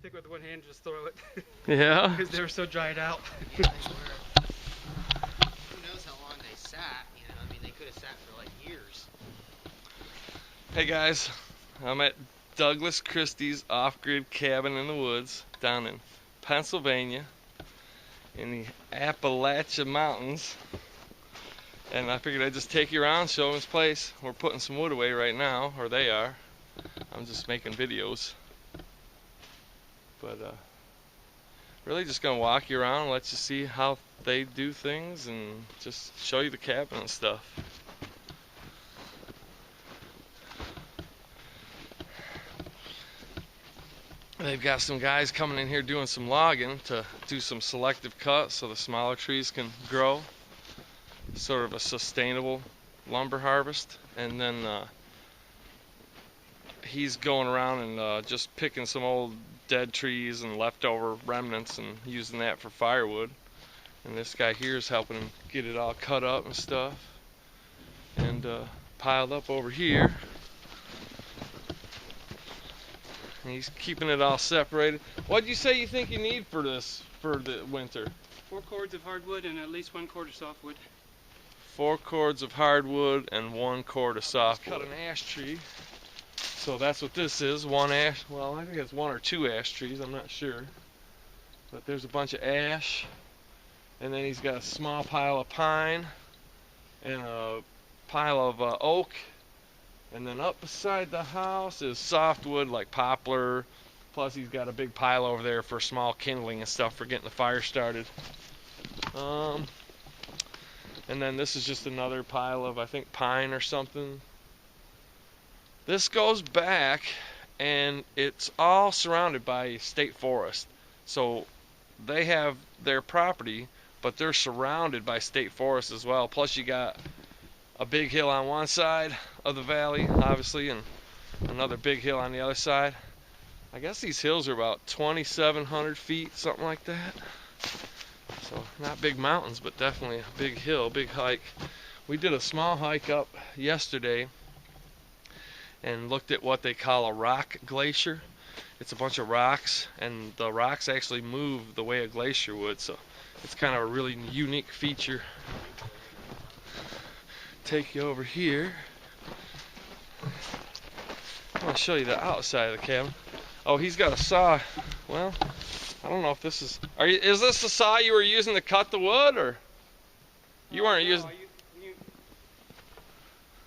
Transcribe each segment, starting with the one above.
pick with one hand and just throw it. Yeah? Because they were so dried out. Yeah, they were. Who knows how long they sat, you know? I mean, they could have sat for like years. Hey guys, I'm at Douglas Christie's off-grid cabin in the woods down in Pennsylvania in the Appalachian Mountains. And I figured I'd just take you around, show him his place. We're putting some wood away right now, or they are. I'm just making videos. But really just gonna walk you around and let you see how they do things and just show you the cabin and stuff. They've got some guys coming in here doing some logging to do some selective cuts so the smaller trees can grow. Sort of a sustainable lumber harvest. And then he's going around and just picking some old dead trees and leftover remnants and using that for firewood. And this guy here is helping him get it all cut up and stuff and piled up over here. And he's keeping it all separated. What'd you say you think you need for this for the winter? 4 cords of hardwood and at least 1 cord of softwood. 4 cords of hardwood and 1 cord of softwood. Cut an ash tree. So that's what this is. 1 ash. Well, I think it's 1 or 2 ash trees. I'm not sure. But there's a bunch of ash. And then he's got a small pile of pine and a pile of oak. And then up beside the house is softwood like poplar. Plus he's got a big pile over there for small kindling and stuff for getting the fire started. And then this is just another pile of, I think, pine or something. This goes back, and it's all surrounded by state forest. So they have their property, but they're surrounded by state forest as well. Plus you got a big hill on one side of the valley, obviously, and another big hill on the other side. I guess these hills are about 2,700 feet, something like that. So not big mountains, but definitely a big hill, big hike. We did a small hike up yesterday and looked at what they call a rock glacier. It's a bunch of rocks, and the rocks actually move the way a glacier would, so it's kind of a really unique feature. Take you over here. I'll show you the outside of the cabin. Oh, he's got a saw. Well, I don't know if this is. Is this the saw you were using to cut the wood, or you weren't using?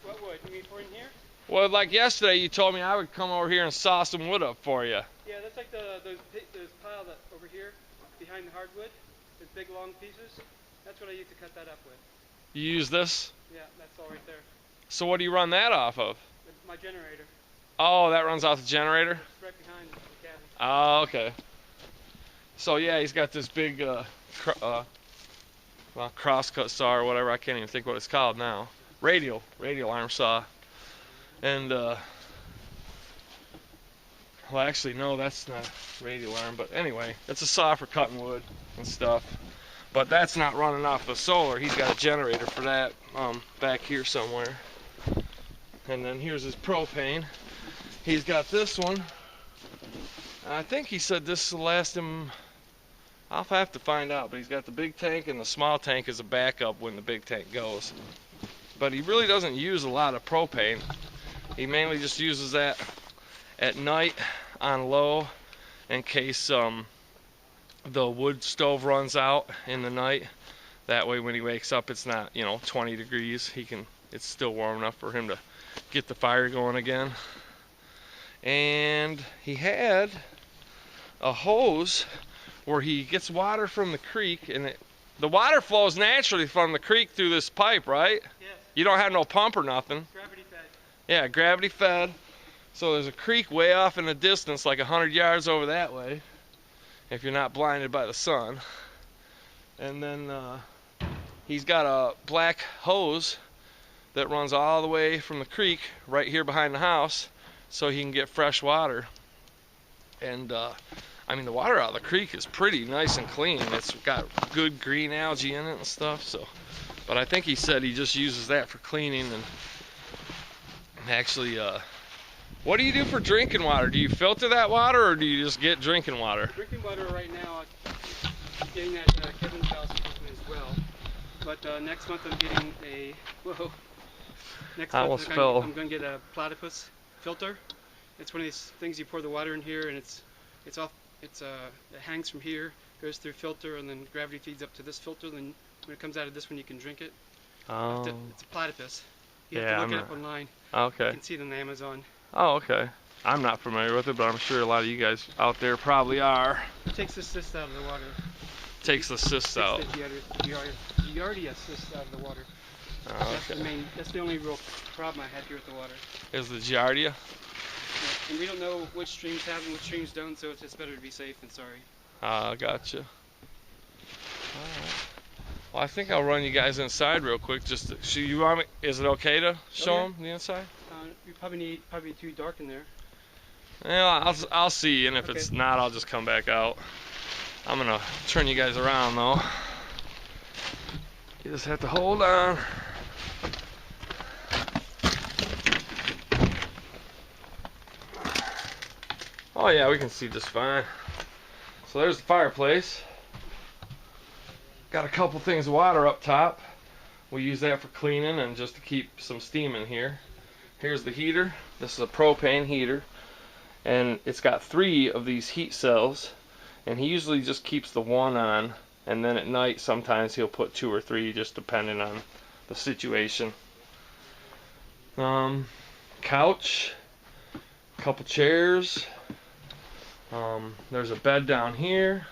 What wood? You mean for in here? Well, like yesterday, you told me I would come over here and saw some wood up for you. Yeah, that's like those pile that over here behind the hardwood, those big long pieces. That's what I used to cut that up with. You use this? Yeah, that's all right there. So what do you run that off of? My generator. Oh, that runs off the generator? It's right behind the cabin. Oh, okay. So yeah, he's got this big crosscut saw or whatever. I can't even think what it's called now. Radial arm saw. And well, actually no, that's not radial arm, but anyway, it's a saw for cutting wood and stuff. But that's not running off the solar. He's got a generator for that back here somewhere. And then here's his propane. He's got this one. I think he said this will last him, I'll have to find out, but he's got the big tank, and the small tank is a backup when the big tank goes. But he really doesn't use a lot of propane. He mainly just uses that at night on low in case the wood stove runs out in the night. That way when he wakes up it's not, 20 degrees. It's still warm enough for him to get the fire going again. And he had a hose where he gets water from the creek, and the water flows naturally from the creek through this pipe, right? Yes. You don't have no pump or nothing. Gravity fed. Yeah, gravity fed. So there's a creek way off in the distance, like 100 yards over that way, if you're not blinded by the sun. And then he's got a black hose that runs all the way from the creek right here behind the house so he can get fresh water. And I mean, the water out of the creek is pretty nice and clean. It's got good green algae in it and stuff. So, but I think he said he just uses that for cleaning and actually What do you do for drinking water? Do you filter that water, or do you just get drinking water? Drinking water right now, I'm getting at Kevin's house as well. But next month I'm getting a, whoa. Next I month almost fell. I'm going to get a platypus filter. It's one of these things you pour the water in here, and it hangs from here, goes through filter, and then gravity feeds up to this filter. Then when it comes out of this one, you can drink it. Oh. It's a platypus. You have to look it up online. Okay. You can see it on Amazon. Oh, okay. I'm not familiar with it, but I'm sure a lot of you guys out there probably are. It takes the cyst out of the water. Takes the cysts out. The Giardia cyst out of the water. Oh, okay. That's the only real problem I had here with the water. Is the Giardia? Yeah. And we don't know which streams have and which streams don't, so it's just better to be safe than sorry. Gotcha. Alright. Well, I think I'll run you guys inside real quick. Just to show you. Is it okay to show them the inside? You probably too dark in there. Yeah, I'll see, and if Okay. it's not, I'll just come back out. I'm gonna turn you guys around though. You just have to hold on. Oh yeah, we can see just fine. So there's the fireplace. Got a couple things of water up top. We use that for cleaning and just to keep some steam in here. Here's the heater. This is a propane heater, and it's got 3 of these heat cells, and he usually just keeps the one on, and then at night sometimes he'll put 2 or 3, just depending on the situation. Couch, couple chairs, there's a bed down here,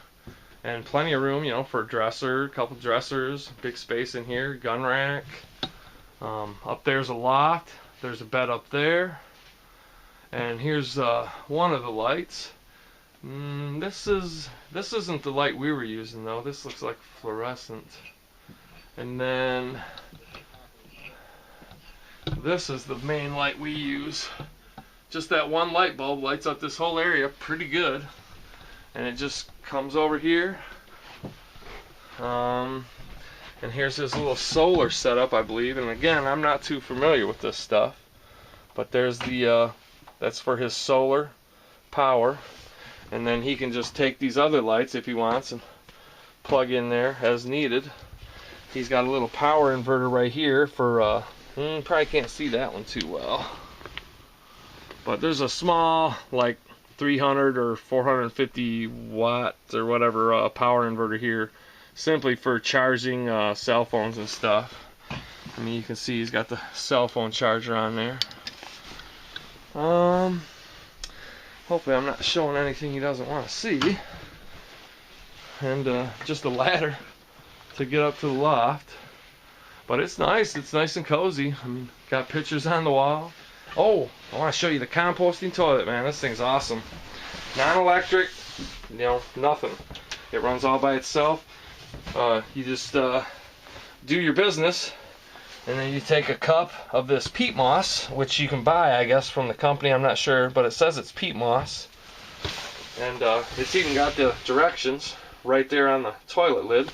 and plenty of room, you know, for a dresser, couple dressers, big space in here, gun rack. Up there's a loft. There's a bed up there, and here's one of the lights. This isn't the light we were using though. This looks like fluorescent. And then this is the main light we use. Just that one light bulb lights up this whole area pretty good, and it just comes over here. And here's his little solar setup, I believe. And again, I'm not too familiar with this stuff, but there's the that's for his solar power. And then he can just take these other lights if he wants and plug in there as needed. He's got a little power inverter right here for probably can't see that one too well, but there's a small, like 300 or 450 watts or whatever power inverter here, simply for charging cell phones and stuff. I mean, you can see he's got the cell phone charger on there. Hopefully I'm not showing anything he doesn't want to see. And just a ladder to get up to the loft. But it's nice and cozy. I mean, got pictures on the wall. Oh, I want to show you the composting toilet, man. This thing's awesome. Non-electric, you know, nothing. It runs all by itself. You just do your business, and then you take a cup of this peat moss, which you can buy, I guess, from the company. I'm not sure, but it says it's peat moss. And it's even got the directions right there on the toilet lid.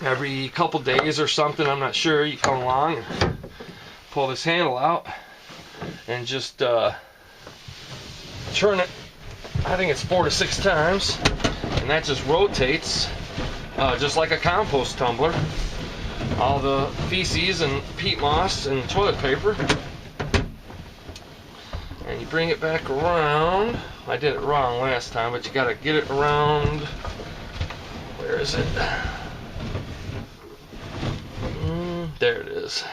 Every couple days or something, I'm not sure, you come along and pull this handle out and just turn it. I think it's 4 to 6 times, and that just rotates just like a compost tumbler. All the feces and peat moss and toilet paper, and you bring it back around. I did it wrong last time, but you gotta get it around. Where is it? There it is.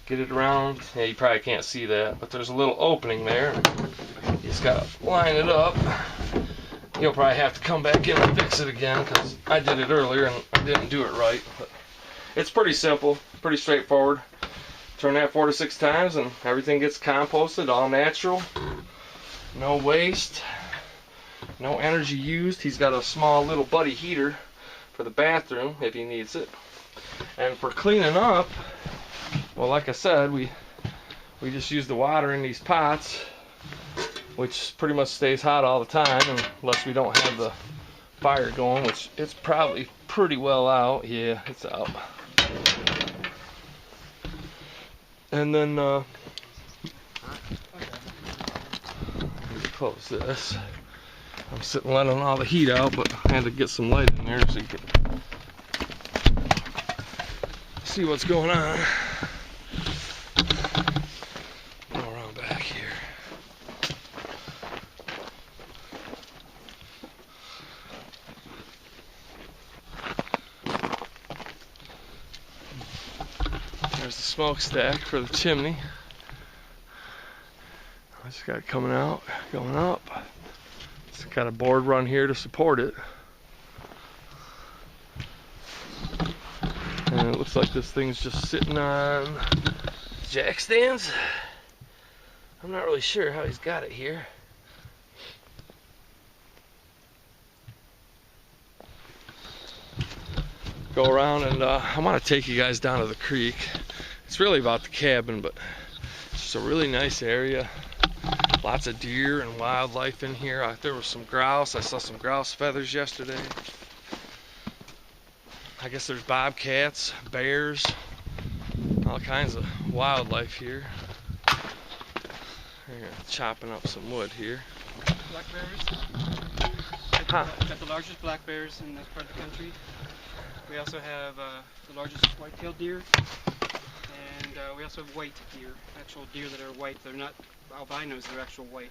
Get it around. Yeah, you probably can't see that, but there's a little opening there. You just gotta line it up. You'll probably have to come back in and fix it again, because I did it earlier and I didn't do it right. But it's pretty simple, pretty straightforward. Turn that 4 to 6 times and everything gets composted, all natural. No waste, no energy used. He's got a small little buddy heater for the bathroom if he needs it. And for cleaning up, well, like I said, we just use the water in these pots, which pretty much stays hot all the time unless we don't have the fire going, which it's probably pretty well out. Yeah, it's out. And then close this. I'm sitting letting all the heat out, but I had to get some light in there so you can see what's going on. Go around back here. There's the smokestack for the chimney. I just got it coming out, going up. It's got a board run here to support it. And it looks like this thing's just sitting on jack stands. I'm not really sure how he's got it here. Go around and I want to take you guys down to the creek. It's really about the cabin, but it's just a really nice area. Lots of deer and wildlife in here. There was some grouse. I saw some grouse feathers yesterday. I guess there's bobcats, bears, all kinds of wildlife here. They're chopping up some wood here. Black bears. Huh. Got the largest black bears in this part of the country. We also have the largest white-tailed deer, and we also have white deer, actual deer that are white. They're not albinos, they're actual white.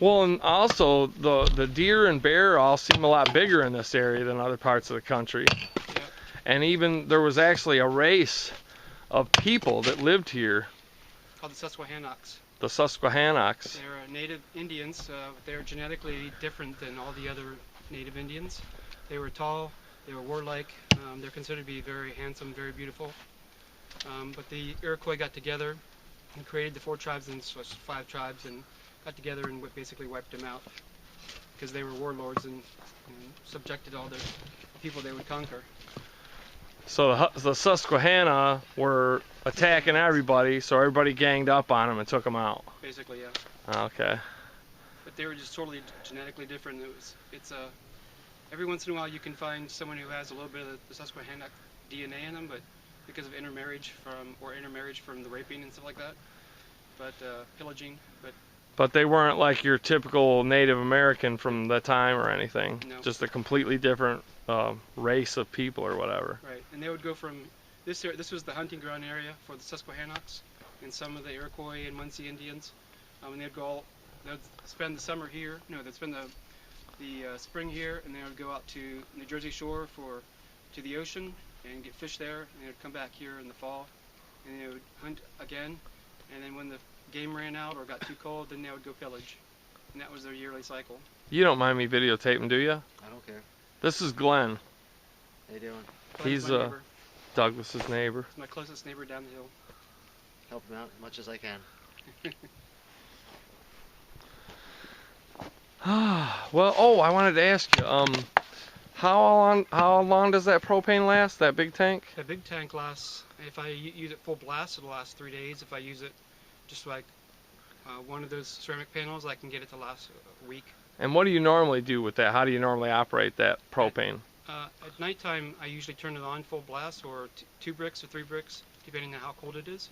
Well, and also the deer and bear all seem a lot bigger in this area than other parts of the country. Yep. And even there was actually a race of people that lived here. Called the Susquehannocks. The Susquehannocks. They're native Indians. They're genetically different than all the other native Indians. They were tall, they were warlike, they're considered to be very handsome, very beautiful. But the Iroquois got together and created the 4 tribes and 5 tribes and got together and basically wiped them out because they were warlords and subjected all the people they would conquer. So the Susquehanna were attacking everybody, so everybody ganged up on them and took them out. Basically, yeah. Okay. But they were just totally genetically different. It's every once in a while you can find someone who has a little bit of the Susquehanna DNA in them, but because of intermarriage from the raping and stuff like that, but pillaging, But they weren't like your typical Native American from the time or anything. No. Just a completely different race of people or whatever. right. And they would go from this was the hunting ground area for the Susquehannocks and some of the Iroquois and Munsee Indians. And they'd spend the summer here. No, they'd spend the spring here, and they would go out to New Jersey shore to the ocean and get fish there, and they would come back here in the fall, and they would hunt again, and then when the game ran out or got too cold, then they would go pillage, and that was their yearly cycle. You don't mind me videotaping, do you? I don't care. This is Glenn. How you doing? He's my neighbor. Douglas's neighbor. My closest neighbor down the hill. Help him out as much as I can. Well, I wanted to ask you, how long does that propane last? That big tank? The big tank lasts, if I use it full blast, it'll last 3 days. If I use it just like one of those ceramic panels, I can get it to last a week. And what do you normally do with that? How do you normally operate that propane? At nighttime, I usually turn it on full blast, or 2 bricks or 3 bricks, depending on how cold it is.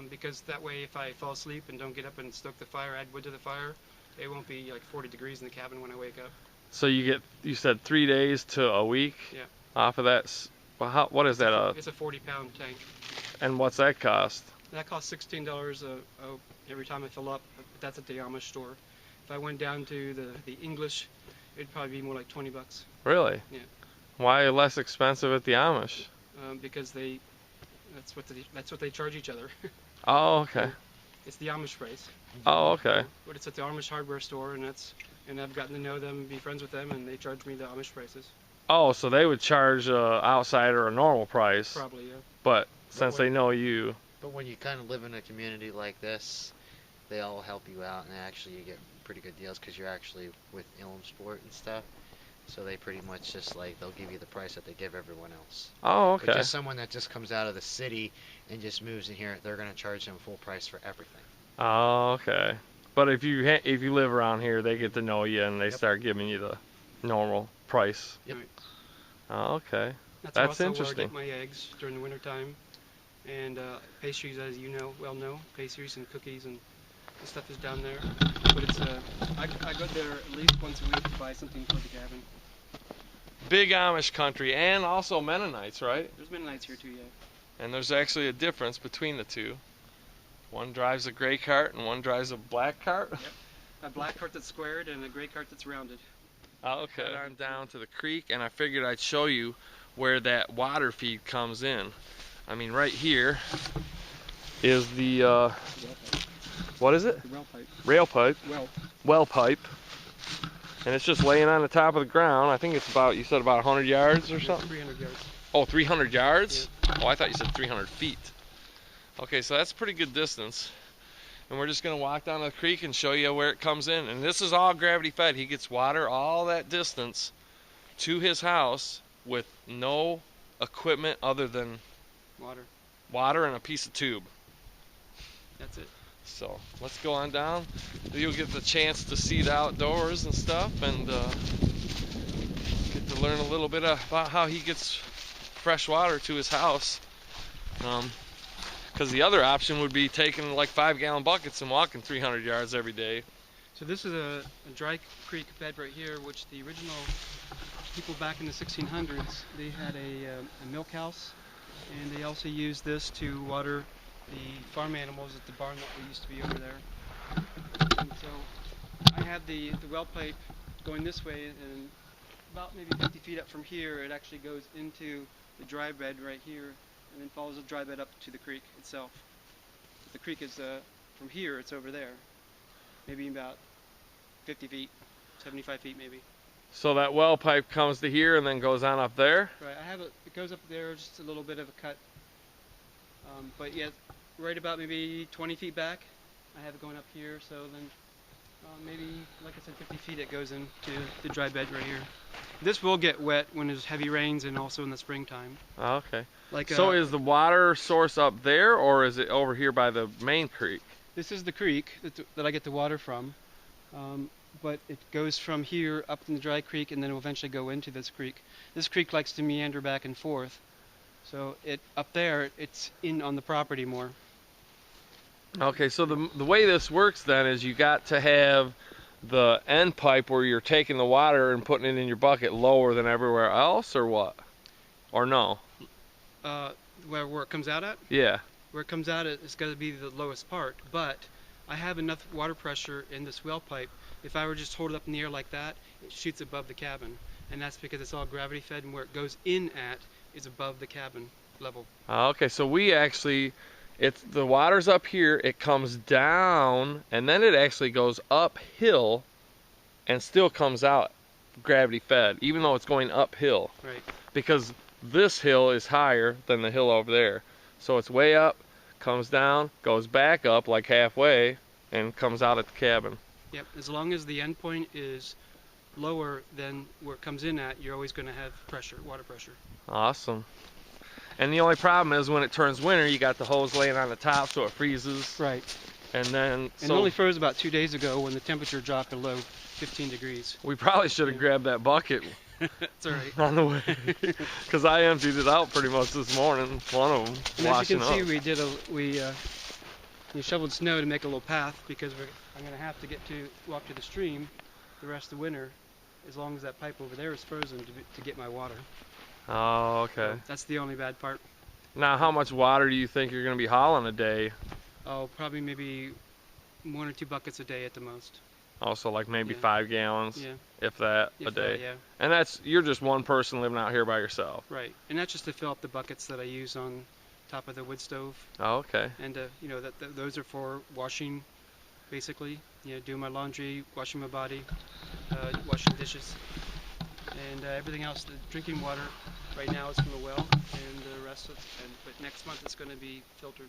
Because that way, if I fall asleep and don't get up and stoke the fire, add wood to the fire, it won't be like 40 degrees in the cabin when I wake up. So you said 3 days to a week? Yeah. Off of that, well, what is that? It's a 40-pound tank. And what's that cost? That costs $16 every time I fill up. But that's at the Amish store. If I went down to the English, it'd probably be more like 20 bucks. Really? Yeah. Why less expensive at the Amish? Because that's what they charge each other. Oh, okay. It's the Amish price. Oh, okay. But it's at the Amish hardware store, and I've gotten to know them and be friends with them, and they charge me the Amish prices. Oh, so they would charge outsider a normal price. Probably, yeah. But since they know you. But when you kind of live in a community like this, they all help you out, and actually you get pretty good deals because you're actually with Ilm Sport and stuff. So they pretty much just they'll give you the price that they give everyone else. Oh, okay. But just someone that just comes out of the city and just moves in here, they're going to charge them full price for everything. Oh, okay. But if you live around here, they get to know you and they start giving you the normal price. Yep. Right. Oh, okay. That's That's also interesting. where I get my eggs during the wintertime. And pastries, as you know, pastries and cookies and The stuff is down there, but it's I go there at least once a week to buy something for the cabin. Big Amish country, and also Mennonites, right? There's Mennonites here too, yeah. And there's actually a difference between the two. One drives a gray cart and one drives a black cart. Yep. A black cart that's squared and a gray cart that's rounded. Oh, okay. I'm down to the creek, and I figured I'd show you where that water feed comes in. I mean, right here is the what is it? The well pipe. Rail pipe. Well pipe. And it's just laying on the top of the ground. I think it's about, you said about 100 yards or something? 300 yards. Oh, 300 yards? Yeah. Oh, I thought you said 300 feet. Okay, so that's a pretty good distance. And we're just going to walk down the creek and show you where it comes in. And this is all gravity fed. He gets water all that distance to his house with no equipment other than water and a piece of tube. That's it. So let's go on down. You'll get the chance to see the outdoors and stuff, and get to learn a little bit about how he gets fresh water to his house. Because the other option would be taking like 5-gallon buckets and walking 300 yards every day. So this is a dry creek bed right here, which the original people back in the 1600s, they had a milk house, and they also used this to water the farm animals at the barn that used to be over there. And so I have the well pipe going this way, and about maybe 50 feet up from here, it actually goes into the dry bed right here, and then follows the dry bed up to the creek itself. But the creek is from here, it's over there, maybe about 50 feet, 75 feet maybe. So that well pipe comes to here and then goes on up there? Right, it goes up there, just a little bit of a cut. But yeah, right about maybe 20 feet back, I have it going up here, so then maybe, like I said, 50 feet it goes into the dry bed right here. This will get wet when there's heavy rains and also in the springtime. Oh, okay. So is the water source up there, or is it over here by the main creek? This is the creek that I get the water from, but it goes from here up in the dry creek and then will eventually go into this creek. This creek likes to meander back and forth, so up there it's in on the property more. Okay, so the way this works then is you got to have the end pipe where you're taking the water and putting it in your bucket lower than everywhere else, or what? Or no? Where it comes out at? Yeah. Where it comes out at, it's got to be the lowest part, but I have enough water pressure in this well pipe. If I were just to hold it up in the air like that, it shoots above the cabin, and that's because it's all gravity fed, and where it goes in at is above the cabin level. Okay, so we actually, the water's up here, it comes down, and then it actually goes uphill and still comes out gravity fed, even though it's going uphill. Right. Because this hill is higher than the hill over there. So it's way up, comes down, goes back up like halfway, and comes out at the cabin. Yep, as long as the end point is lower than where it comes in at, you're always going to have pressure, water pressure. Awesome. And the only problem is when it turns winter, you got the hose laying on the top so it freezes. Right. And then it only froze about 2 days ago when the temperature dropped below 15 degrees. We probably should have grabbed that bucket. That's all right. On the way, because I emptied it out pretty much this morning. One of them and washing as you can see, we shoveled snow to make a little path because I'm going to have to walk to the stream the rest of the winter, as long as that pipe over there is frozen to get my water. Oh, okay. So that's the only bad part. Now, how much water do you think you're going to be hauling a day? Oh, probably maybe 1 or 2 buckets a day at the most. Also, like maybe 5 gallons, if that, a day. Yeah. And you're just one person living out here by yourself. Right, and that's just to fill up the buckets that I use on top of the wood stove. Oh, okay. And those are for washing, basically. Doing my laundry, washing my body, washing dishes, and everything else. The drinking water right now is from the well, and the rest but next month it's going to be filtered.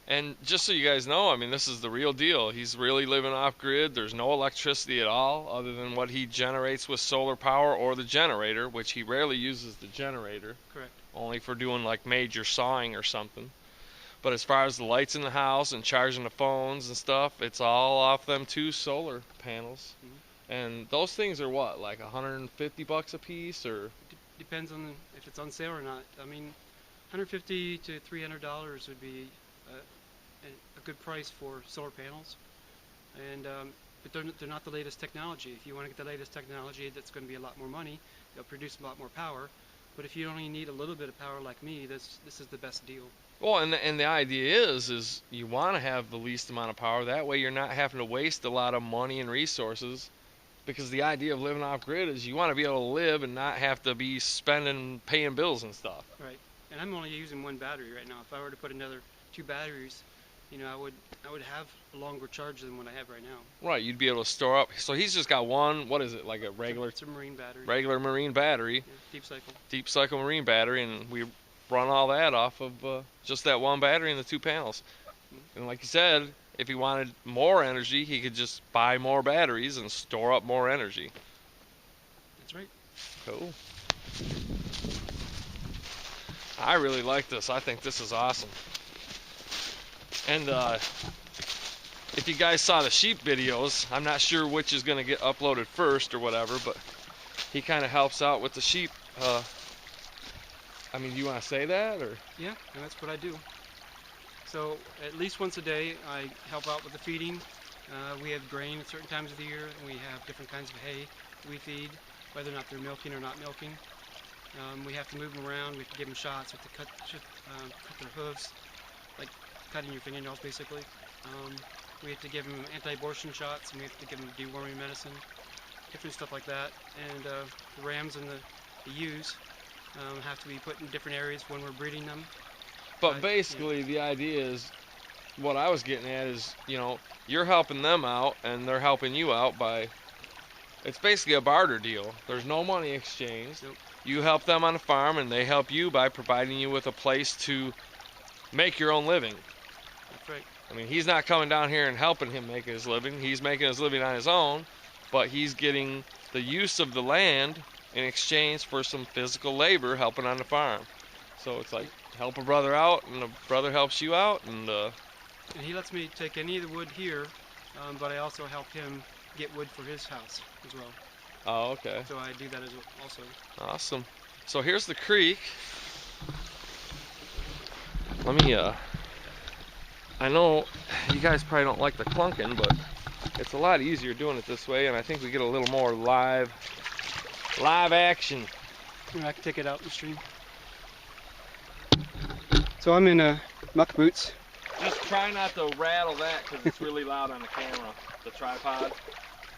And just so you guys know, I mean, this is the real deal. He's really living off grid. There's no electricity at all other than what he generates with solar power or the generator, which he rarely uses the generator. Correct. Only for doing like major sawing or something. But as far as the lights in the house and charging the phones and stuff, it's all off them 2 solar panels. Mm-hmm. And those things are what, like $150 a piece, or? Depends on if it's on sale or not. I mean, $150 to $300 would be a good price for solar panels, and but they're not the latest technology. If you want to get the latest technology, that's going to be a lot more money. They'll produce a lot more power. But if you only need a little bit of power like me, this is the best deal. Well, and the idea is you want to have the least amount of power. That way you're not having to waste a lot of money and resources. Because the idea of living off grid is you want to be able to live and not have to be paying bills and stuff. Right. And I'm only using one battery right now. If I were to put another 2 batteries, you know, I would have a longer charge than what I have right now. Right, you'd be able to store up. So he's just got one, what is it, like a regular? It's a marine battery. Regular marine battery. Yeah, deep cycle. Deep cycle marine battery, and we run all that off of just that one battery and the 2 panels. And like you said, if he wanted more energy, he could just buy more batteries and store up more energy. That's right. Cool. I really like this. I think this is awesome. And if you guys saw the sheep videos, I'm not sure which is going to get uploaded first or whatever, but he kind of helps out with the sheep. I mean, do you want to say that, or? Yeah, and that's what I do. So at least once a day, I help out with the feeding. We have grain at certain times of the year, and we have different kinds of hay we feed, whether or not they're milking or not milking. We have to move them around. We have to give them shots. We have to cut their hooves, like cutting your fingernails, basically. We have to give them anti-abortion shots, and we have to give them deworming medicine, different stuff like that. And the rams and the ewes have to be put in different areas when we're breeding them. But basically, the idea is, what I was getting at is, you know, you're helping them out, and they're helping you out by, it's basically a barter deal. There's no money exchanged. Nope. You help them on the farm, and they help you by providing you with a place to make your own living. That's right. I mean, he's not coming down here and helping him make his living. He's making his living on his own, but he's getting the use of the land in exchange for some physical labor helping on the farm. So it's like, help a brother out, and a brother helps you out, and he lets me take any of the wood here, but I also help him get wood for his house as well. Oh, okay. So I do that as well also. Awesome. So here's the creek. Let me, I know you guys probably don't like the clunking, but it's a lot easier doing it this way, and I think we get a little more live action. I can take it out in the stream. So I'm in muck boots. Just try not to rattle that because it's really loud on the camera, the tripod.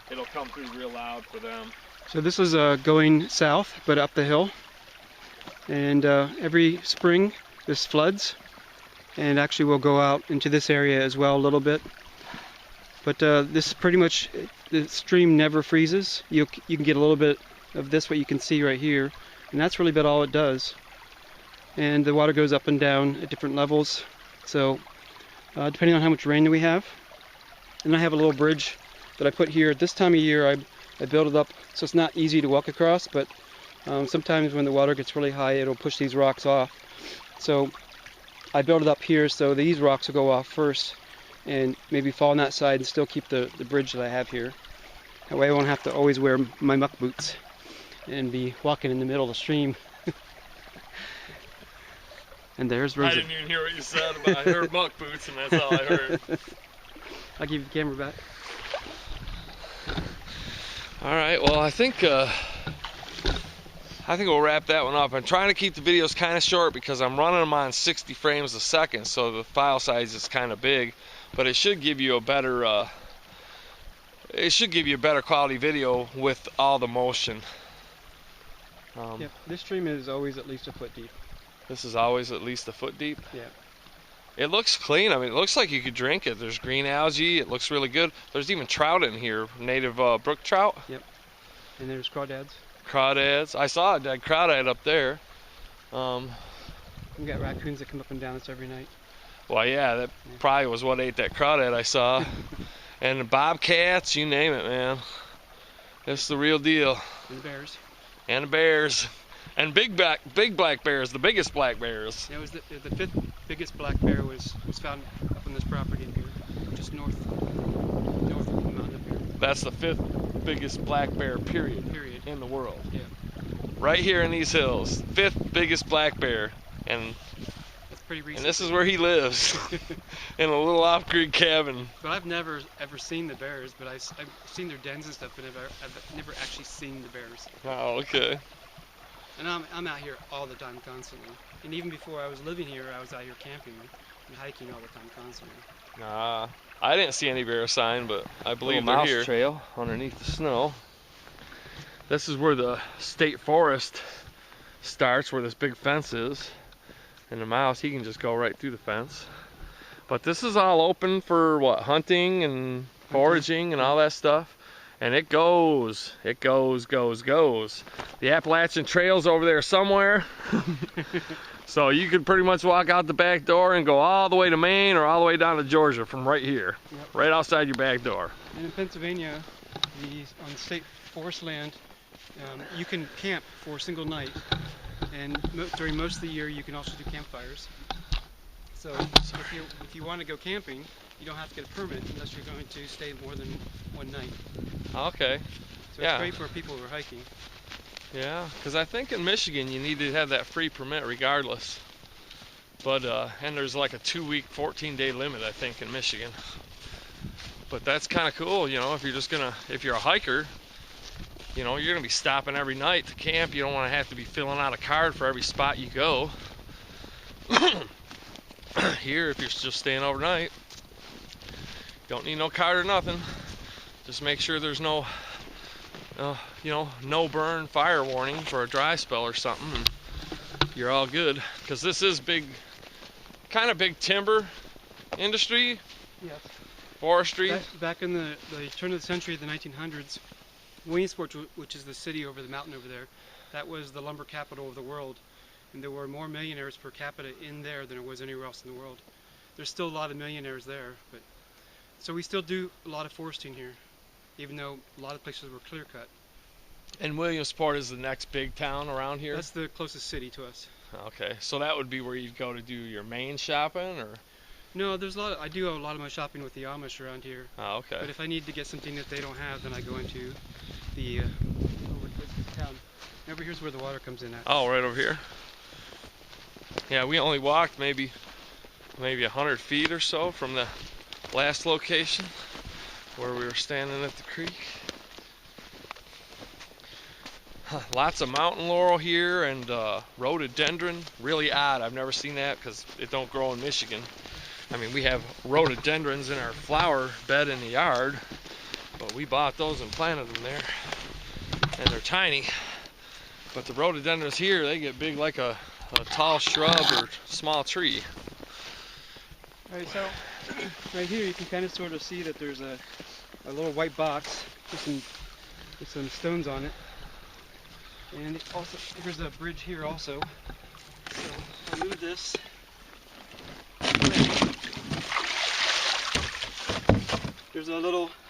It'll come through real loud for them. So this is going south, but up the hill. And every spring this floods. And actually we'll go out into this area as well a little bit. But this is pretty much, the stream never freezes. You can get a little bit of this, what you can see right here. And that's really about all it does. And the water goes up and down at different levels. So depending on how much rain we have. And I have a little bridge that I put here. At this time of year I build it up so it's not easy to walk across, but sometimes when the water gets really high it'll push these rocks off. So I build it up here so these rocks will go off first and maybe fall on that side and still keep the bridge that I have here. That way I won't have to always wear my muck boots and be walking in the middle of the stream. And there's Rosa. I didn't even hear what you said about I heard muck boots, and that's all I heard. I'll give you the camera back. All right, well, I think we'll wrap that one up. I'm trying to keep the videos kind of short because I'm running them on 60 frames a second, so the file size is kind of big, but it should give you a better quality video with all the motion. Yep, this stream is always at least a foot deep. This is always at least a foot deep? Yeah. It looks clean. I mean, it looks like you could drink it. There's green algae. It looks really good. There's even trout in here, native brook trout. Yep. And there's crawdads. Crawdads. I saw a dead crawdad up there. We've got raccoons that come up and down us every night. Well, yeah, that probably was what ate that crawdad I saw. And the bobcats, you name it, man. It's the real deal. And the bears. And the bears. And big black bears, the biggest black bears. It was the fifth biggest black bear was found up on this property in here, just north of the mountain up here. That's the fifth biggest black bear, period, in the world. Yeah. Right here in these hills, fifth biggest black bear, and that's pretty recent. And this is where he lives. in a little off-grid cabin. But I've never ever seen the bears. But I've seen their dens and stuff, but I've never actually seen the bears. Oh, okay. And I'm out here all the time, constantly. And even before I was living here, I was out here camping and hiking all the time, constantly. Nah, I didn't see any bear sign, but I believe Little they're mouse here. trail underneath the snow. This is where the state forest starts, where this big fence is. And the mouse, he can just go right through the fence. But this is all open for what, hunting and foraging and all that stuff. And it goes. The Appalachian Trail's over there somewhere. So you could pretty much walk out the back door and go all the way to Maine or all the way down to Georgia from right here. Yep. Right outside your back door. And in Pennsylvania, on state forest land, you can camp for a single night. And during most of the year, you can also do campfires. So if you want to go camping, you don't have to get a permit unless you're going to stay more than one night. Okay. So Yeah. it's great for people who are hiking. Yeah, because I think in Michigan you need to have that free permit regardless. But and there's like a 2-week, 14-day limit, I think, in Michigan. But that's kind of cool, you know, if you're a hiker, you know, you're gonna be stopping every night to camp. You don't want to have to be filling out a card for every spot you go. Here, if you're just staying overnight, don't need no card or nothing. Just make sure there's no, you know, no burn fire warning for a dry spell or something, and you're all good. Because this is kind of big timber industry, Yes. forestry. Back in the turn of the century, the 1900s, Williamsport, which is the city over the mountain over there, that was the lumber capital of the world. And there were more millionaires per capita in there than there was anywhere else in the world. There's still a lot of millionaires there, but so we still do a lot of foresting here, even though a lot of places were clear cut. And Williamsport is the next big town around here? That's the closest city to us. Okay, so that would be where you'd go to do your main shopping, or? No, there's a lot. I do a lot of my shopping with the Amish around here. Oh, okay. But if I need to get something that they don't have, then I go into the over this town. Over here's where the water comes in at. Oh, right over here. Yeah, we only walked maybe 100 feet or so from the last location where we were standing at the creek. Lots of mountain laurel here and rhododendron. Really odd. I've never seen that because it don't grow in Michigan. I mean, we have rhododendrons in our flower bed in the yard, but we bought those and planted them there, and they're tiny. But the rhododendrons here, they get big like a tall shrub or small tree. Alright, so right here you can kind of sort of see that there's a little white box with some stones on it. And it also, there's a bridge here also. So I'll move this.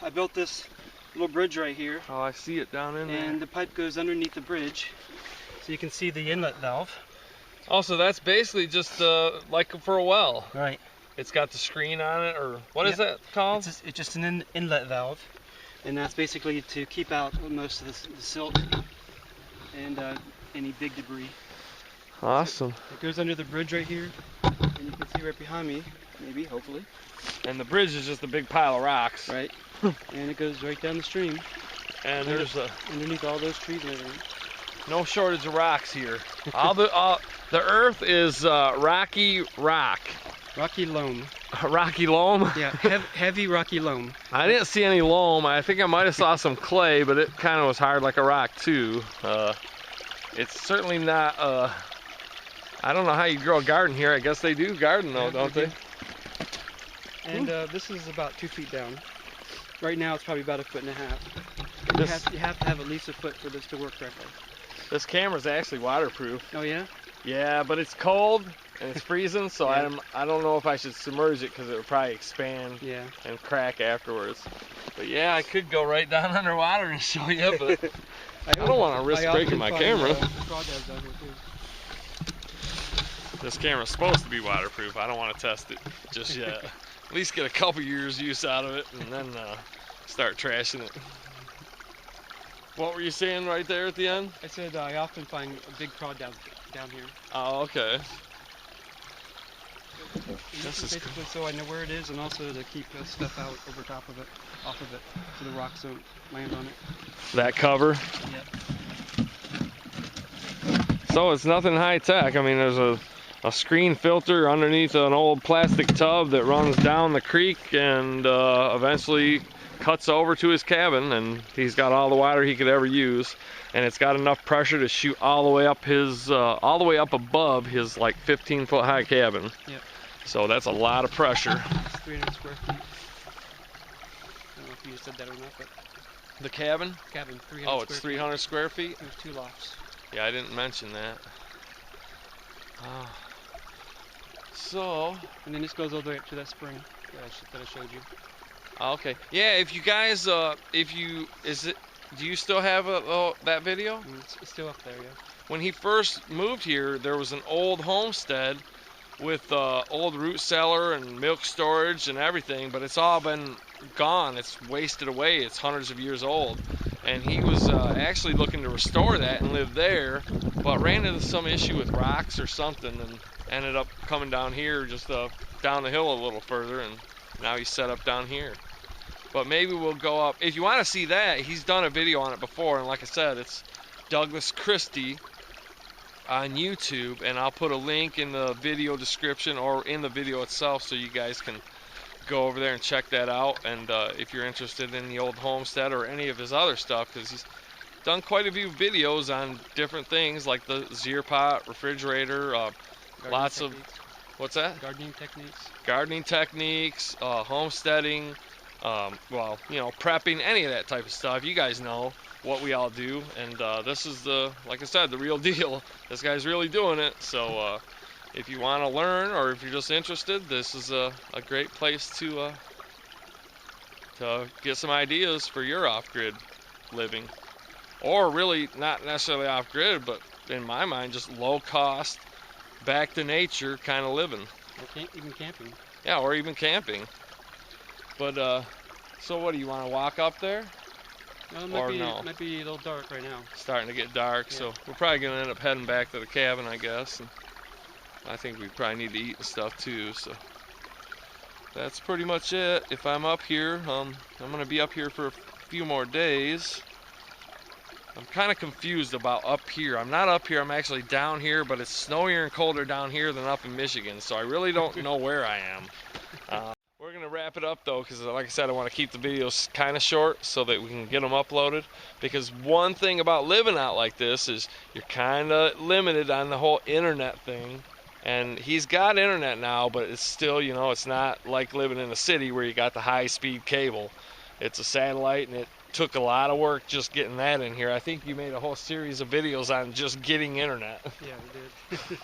I built this little bridge right here. Oh, I see it down in there. And the pipe goes underneath the bridge. So you can see the inlet valve. Oh, so that's basically just like for a well. Right. It's got the screen on it, or what is that called? It's just an inlet valve. And that's basically to keep out most of the silt and any big debris. Awesome. It goes under the bridge right here. And you can see right behind me, maybe, hopefully. And the bridge is just a big pile of rocks. Right. And it goes right down the stream. And there's underneath all those trees and everything. no shortage of rocks here. The earth is rocky rock. Rocky loam. Rocky loam? Yeah, heavy rocky loam. I didn't see any loam. I think I might have saw some clay, but it kind of was hard like a rock too. It's certainly not, I don't know how you grow a garden here. I guess they do garden though, don't they? And this is about 2 feet down. Right now it's probably about 1.5 feet. You have to have at least a foot for this to work correctly. This camera's actually waterproof. Oh yeah? Yeah, but it's cold and it's freezing, so Yeah. I don't know if I should submerge it because it would probably expand Yeah. and crack afterwards. But yeah, I could go right down underwater and show you, but I don't want to risk breaking my camera. Crawdads down here too. This camera's supposed to be waterproof. I don't want to test it just yet. At least get a couple years use out of it and then start trashing it. What were you saying right there at the end? I said I often find a big crawdad down here. Oh, okay. This is basically so I know where it is, and also to keep stuff out over top of it, off of it, so the rocks don't land on it. That cover. Yep. So it's nothing high tech. I mean, there's a screen filter underneath an old plastic tub that runs down the creek and eventually cuts over to his cabin, and he's got all the water he could ever use, and it's got enough pressure to shoot all the way up his all the way up above his like 15-foot high cabin. Yep. So that's a lot of pressure. It's 300 square feet. I don't know if you said that or not, but The cabin? cabin 300. Oh, it's 300 square feet. There's 2 lofts. Yeah, I didn't mention that. So, And then this goes all the way up to that spring that I showed you. okay. Yeah, if you guys, do you still have that video? And it's still up there, yeah. When he first moved here, there was an old homestead with old root cellar and milk storage and everything, but it's all been gone. It's wasted away. It's hundreds of years old. And he was actually looking to restore that and live there, but ran into some issue with rocks or something and ended up coming down here just down the hill a little further, and now he's set up down here. But maybe we'll go up. If you want to see that, he's done a video on it before, and like I said, it's Douglas Christie on YouTube, and I'll put a link in the video description or in the video itself so you guys can go over there and check that out. And if you're interested in the old homestead or any of his other stuff, because he's done quite a few videos on different things like the Zier pot, refrigerator, lots of, what's that? Gardening techniques. Gardening techniques, homesteading, well, you know, prepping, any of that type of stuff. You guys know what we all do, and this is like I said, the real deal. This guy's really doing it. So if you want to learn, or if you're just interested, this is a great place to get some ideas for your off-grid living, or really not necessarily off-grid, but in my mind, just low-cost, back to nature kind of living. Or even camping. Yeah, or even camping. But so what do you want to walk up there? Well, No? It might be a little dark right now. Starting to get dark, Yeah. so we're probably gonna end up heading back to the cabin, I guess. And I think we probably need to eat and stuff too. So that's pretty much it. If I'm up here, I'm gonna be up here for a few more days. I'm kind of confused about up here. I'm not up here. I'm actually down here, but it's snowier and colder down here than up in Michigan. So I really don't know where I am. We're gonna wrap it up though, because like I said, I want to keep the videos kind of short so that we can get them uploaded. Because one thing about living out like this is you're kind of limited on the whole internet thing. And he's got internet now, but it's still, you know, it's not like living in a city where you got the high-speed cable. It's a satellite, and it took a lot of work just getting that in here. I think you made a whole series of videos on just getting internet. Yeah,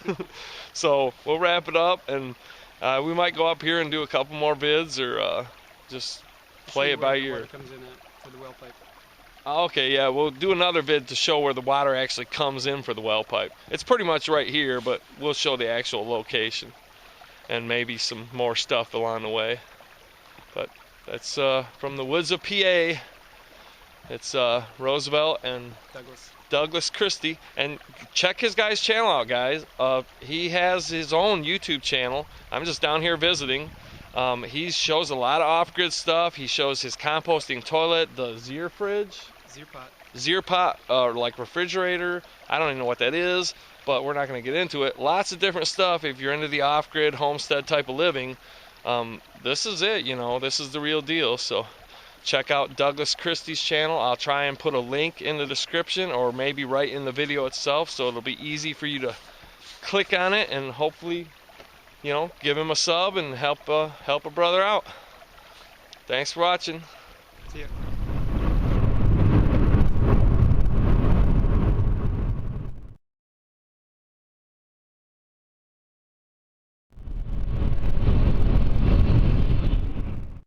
we did. So we'll wrap it up, and we might go up here and do a couple more vids, or just play it by ear. Water comes in at for the well pipe. Okay, yeah, we'll do another vid to show where the water actually comes in for the well pipe. It's pretty much right here, but we'll show the actual location and maybe some more stuff along the way. But that's from the woods of PA. It's Roosevelt and Douglas Christie, and check his guy's channel out, guys. He has his own YouTube channel. I'm just down here visiting. He shows a lot of off-grid stuff. He shows his composting toilet, the Zier fridge. Zier pot, like refrigerator. I don't even know what that is, but we're not going to get into it. Lots of different stuff if you're into the off-grid homestead type of living. This is it, you know. This is the real deal. So check out Douglas Christie's channel. I'll try and put a link in the description or maybe right in the video itself, so it'll be easy for you to click on it and hopefully, you know, give him a sub and help a brother out. Thanks for watching. See ya.